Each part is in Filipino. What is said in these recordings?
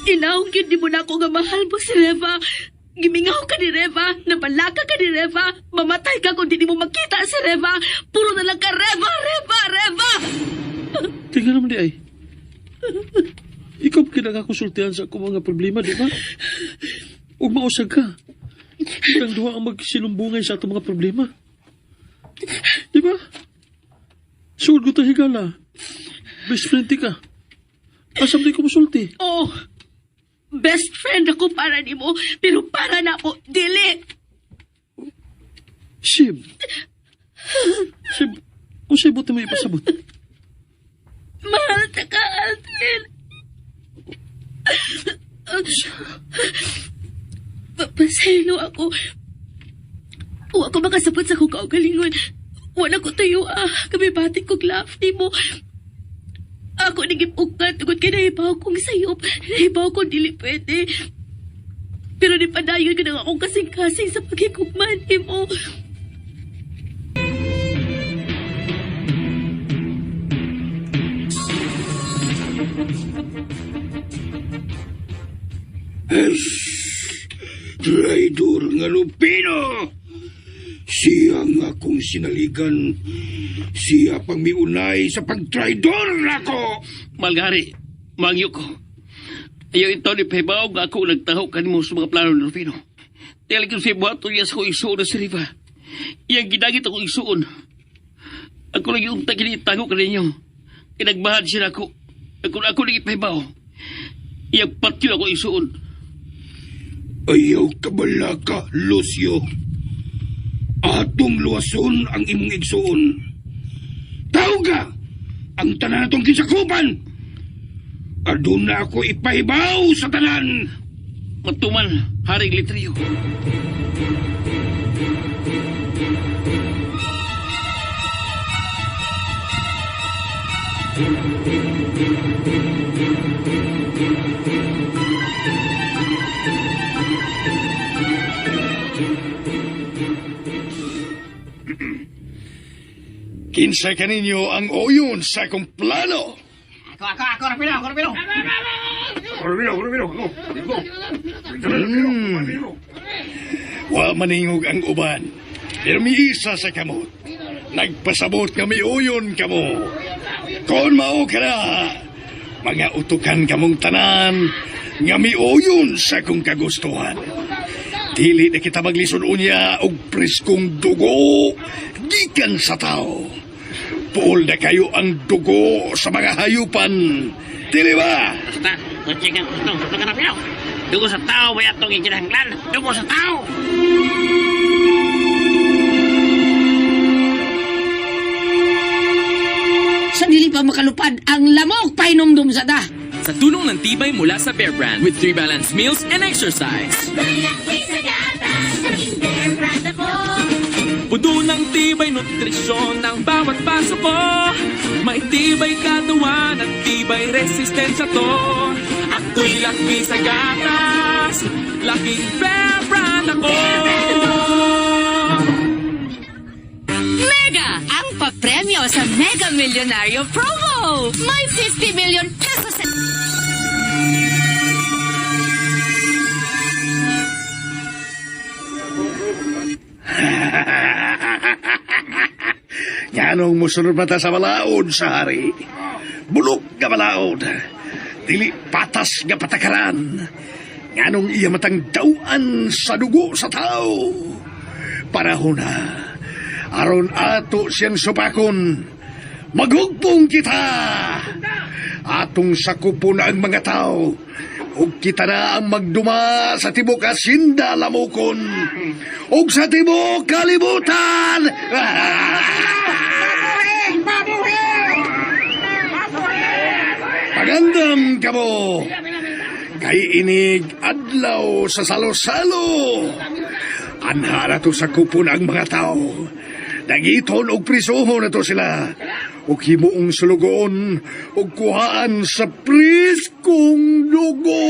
Ilawag yun di mo na ako nga mahal mo si Reva. Gimingaw ka ni Reva, nabalaka ka ni Reva, mamatay ka kung di mo makita si Reva. Puro na lang ka Reva, Reva, Reva! Tingnan naman di ay. Ikaw kinakakonsultihan sa akong mga problema, di ba? Huwag mausag ka. Hindi ang duha ang magsilumbungay sa atong mga problema. Di ba? Sugod ko tayo higala. Best friend ti ka. Asam di ko musulti. Oh, best friend ako para ni mo, pero para na ako, dili. Sib. Sib, kung sib mo ipasabot. Mahal ka ka, Alvin. Pasaylo ako. Huwag ko makasabot sa kong kaugalingon. Wala ko tayo, kami batik kong laugh di mo. Ako nagipukan tungod kay nahibaw kong sayop. Nahibaw kong dili pwede. Pero di padayon ka na akong kasing-kasing sa pagkikugman mo. Traidor nga Lupino! Siya nga akong sinaligan. Siya pang miunay sa pagtraidor nako. Malgari, mangyo ko. Ayaw ito ni Pebaw nga ako nagtaho kanimo sa mga plano ni Rufino. Tiyalig ko siya buhato niya sa kong isuon na si Riva. Iyang ginagit akong isuon. Ako lang yung taginitago ka ninyo. Inagbahan siya ako. Ako lang ipahibaw. Iyang patyo ako isuon. Ayaw kabala ka, Lucio. Atong luwason ang imong igsuon. Tao ka! Ang tanan natong kinsakupan! Aduna ako ipahibaw sa tanan! Matuman, Haring Litrio. Kinsa kaninyo ang oyon sa akong plano? Ako, Rufino. Wa maningog ang uban. Pero may isa sa kamot. Nagpasabot nga may uyon kamo. Kung mao ka na, mga utukan kamong tanan nga may uyon sa akong kagustuhan. Dili na kita maglisod unya og preskong dugo gikan sa tao. Puol na kayo ang dugo sa mga hayupan. Dili ba? Basta, kutsi ka, Rufino. Dugo sa tao, may atong ikinahanglan. Dugo sa tao! Sa dili pa makalupad ang lamok painumdum sa da. Sa tulong ng tibay mula sa Bear Brand with 3 balanced meals and exercise. Pudo ng tibay nutrisyon ng bawat paso ko. May tibay katawan at tibay resistensya to. Ako'y laki sa gatas, laking Bear Brand ako. Mega! Ang papremyo sa Mega Millionario Promo! May 50 million pesos sa... Nganong musunod mata sa balaod sa hari. Bulok nga balaod. Dili patas nga patakaran. Nganong iya matang dawan sa dugo sa tao. Panahon na. Aron ato siyang supakon. Maghugpong kita. Atong sakupon ang mga tao. Ug kita na ang magduma sa tibok asinda lamukon. Ug sa tibok kalibutan. Pagandam kamo. Kay inig adlaw sa salo-salo. Anha na to sa kupon ang mga tao. Nagiton og prisohon na to sila. Ug himuong sulugon ug kuhaan sa priskong dugo.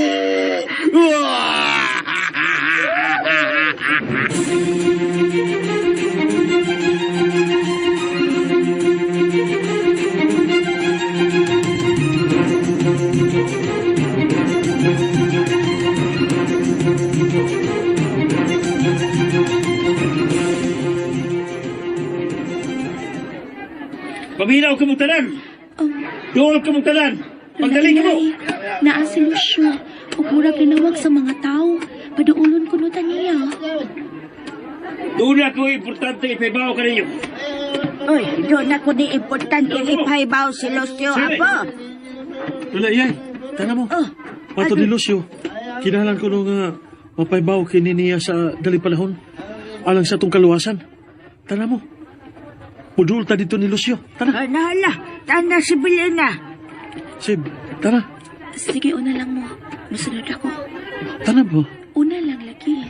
Paminaw ka mong tanan! Dool ka mong tanan! Pagdali ka mo! Naa si Lucio. Ug murag ginawag sa mga tao. Paduulon ko no taniya. Doon ako importante ipabaw ka ninyo. Uy, doon ako ni importante ipaibaw si Lucio, apo. Wala iyay. Tana mo. Pato ni Lucio. Kinahalan ko nung mapaybaw kini niya sa daling panahon. Alang sa itong kaluwasan. Tana mo. Pudul ta dito ni Lucio. Tana. Nahala, tanda si Belina. Sib, tana. Sige, una lang mo. Masunod ako. Tana mo. Una lang lagi.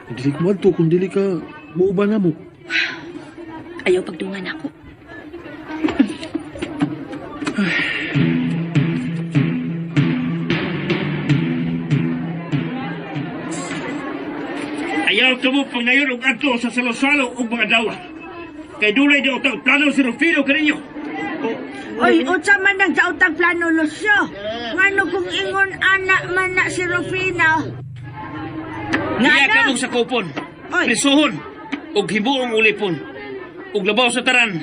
Dili ko madto kung dili ka muuban na mo. Ayaw pagdungan ako. Ayaw ka mo pang ngayon og adto sa salosalo og mga dawa. Kay dunay di utang plano si Rufino ka ninyo. Uy, utsa man ang daotang plano, Lucio. Ngano kung ingon anak man na si Rufino? Iya ka mong sa kupon, Oy. prisuhon, og hibuong ulipon, og labaw sa taran,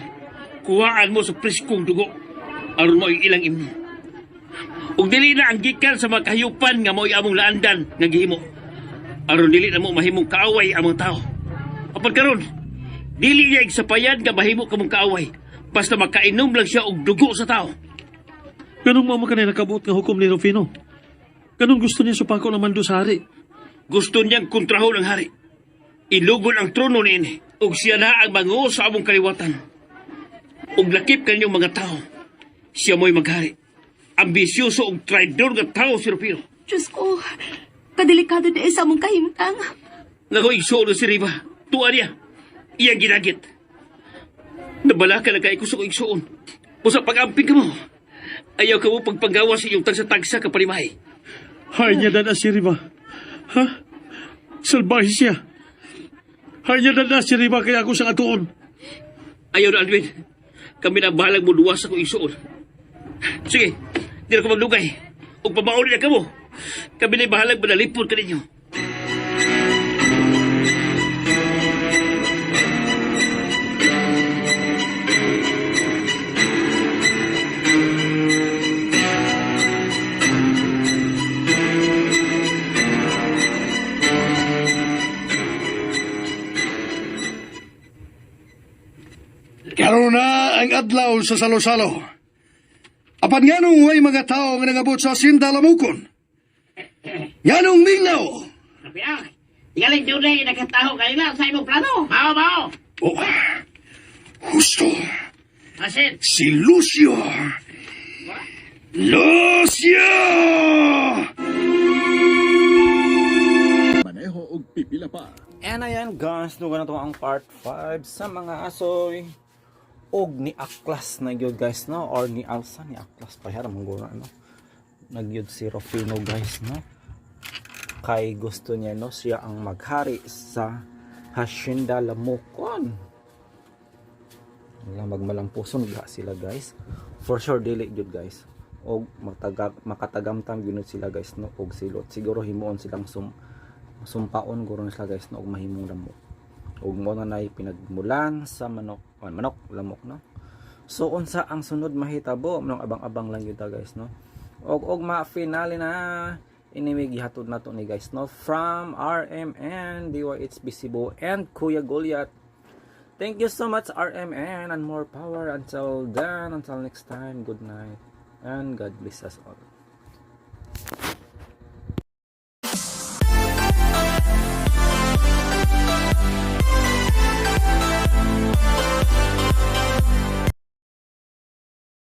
kuhaan mo sa priskong dugo, aron mo ilang imno. Og dili na ang gikan sa mga kahiyupan nga mo'y among laandan nga gihimo. Aron dili na mo mahimong kaaway among tao. Apan karon, dili niya igsapayan nga mahimo kamong kaaway, basta makainom lang siya og dugo sa tao. Ganong mama ka na nakabuot nga hukom ni Rufino. Ganong gusto niya supako ng mando sa hari. Gusto niyang kontrahon ang hari. Ilugon ang trono ni ini, ug siya na ang manguo sa among kaliwatan. Ug lakip kanyang mga tao, siya mo'y maghari. Ambisyoso ug traidor nga tao si Rufino. Diyos ko, kadelikado na sa mong kahimtang. Nag-iigsoon si Riva. Tuwa niya. Iyang ginagit. Nabala ka na kay ko sa igsoon. O sa pag-amping ka mo. Ayaw ka mo pagpanggawa sa iyong tagsa-tagsa ka panimahay. Hay niya na si Riva. Ha? Salbahe siya. Hay niya na si Riva kaya ako sa atuon. Ayaw na, Alvin. Kami na bahalag mo luwas ako igsoon. Sige, di na ko maglugay. O pabaon na ka mo. Kami na bahalag manalipod ka ninyo. Karon na ang adlaw sa salo-salo. Apan nganong way mga tao nga nangabot sa sinda lamukon? Nganong mingnaw? Galing doon na nakataho kanila sa imong plano. Mao. Oh, husto. Asin. Si Lucio. Lucio! Maneho og pipila pa. And ayan guys, nuga na to ang part 5 sa mga asoy og ni Aklas na gyud guys no, or ni Alsa ni Aklas pa hara mong guro no. Nagyud si Rufino guys no. Kay gusto niya no siya ang maghari sa Hacienda Lamukon. Wala magmalampuson ga sila guys. For sure dili gyud guys. Og makatagamtam gyud sila guys no, og silot. Siguro himuon silang sumpaon guro sila guys no, og mahimong lamok. Og mo na pinagmulan sa manok lamok no. So unsa ang sunod mahitabo manong abang-abang lang yun guys no. Og ma-finale na anyway gihatod nato ni guys no from RMN DYH Bisibo and Kuya Goliath. Thank you so much RMN and more power until then, until next time. Good night and God bless us all.